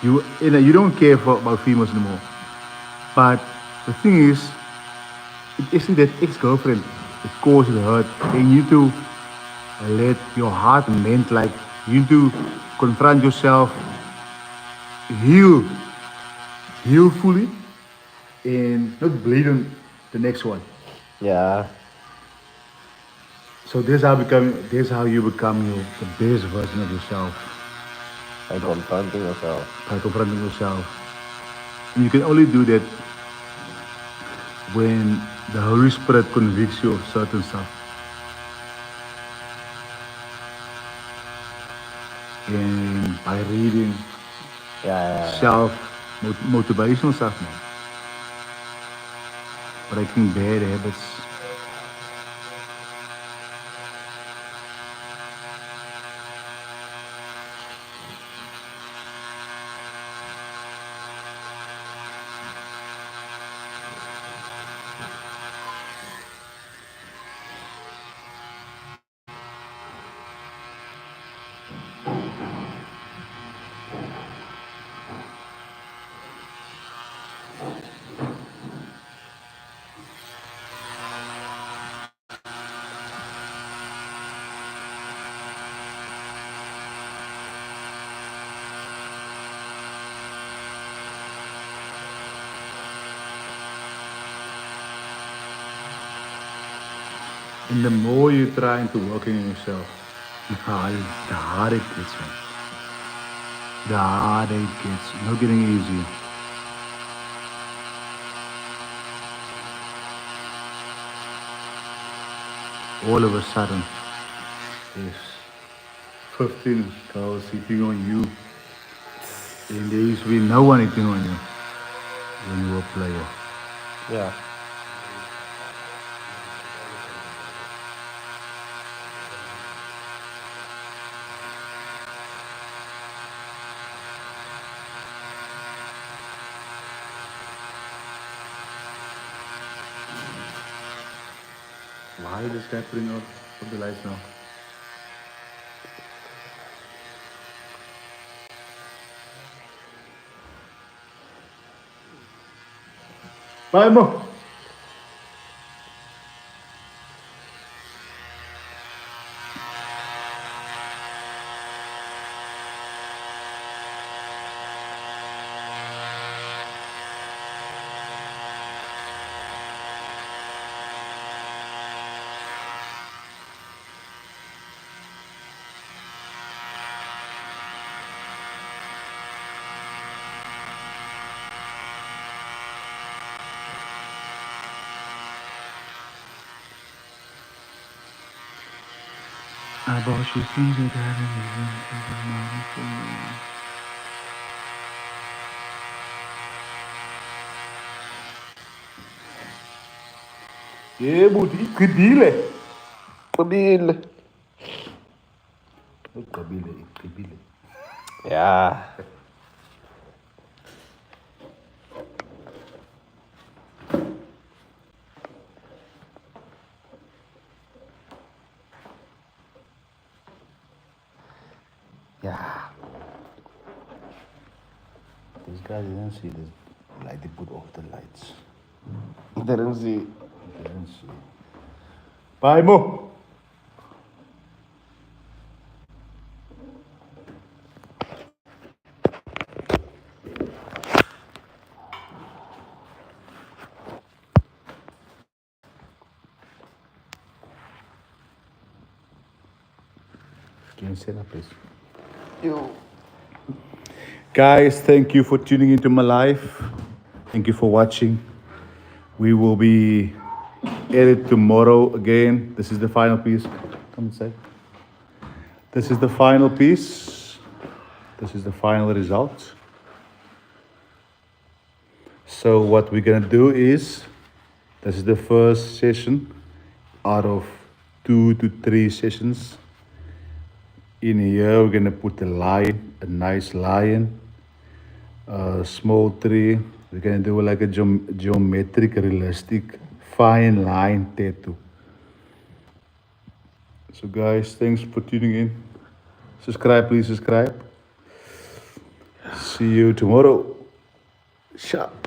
You don't care about females anymore. But the thing is, it isn't that ex-girlfriend that caused the hurt, and you need to let your heart mend. Like you need to confront yourself, heal, heal fully, and not bleed on the next one. Yeah. So this how you become the best version of yourself Like confronting yourself. by confronting yourself. And you can only do that when the Holy Spirit convicts you of certain stuff. And by reading Yeah. self motivational stuff, man. Breaking bad habits. And the more you try into working on yourself, the harder it gets, man. The harder it gets. Not getting easier. All of a sudden, there's 15 girls hitting on you, and there used to be no one hitting on you when you were a player. Yeah. Why is this guy putting out the lights now? Bye, Mo. I bought you things that I didn't even. Yeah, but Kabile. Stabil. Not Kabile, Kabile. Yeah. Yeah. This guy didn't see this light. They put off the lights. Didn't see. He didn't see. Bye, Mo. Can you say that, please? You. Guys, thank you for tuning into my life. Thank you for watching. We will be at it tomorrow again. This is the final piece. Come inside. This is the final piece. This is the final result. So what we're gonna do is, this is the first session, out of 2 to 3 sessions. In here, we're gonna put a lion, a nice lion, a small tree. We're gonna do like a geometric, realistic, fine line tattoo. So, guys, thanks for tuning in. Subscribe, please subscribe. See you tomorrow. Ciao.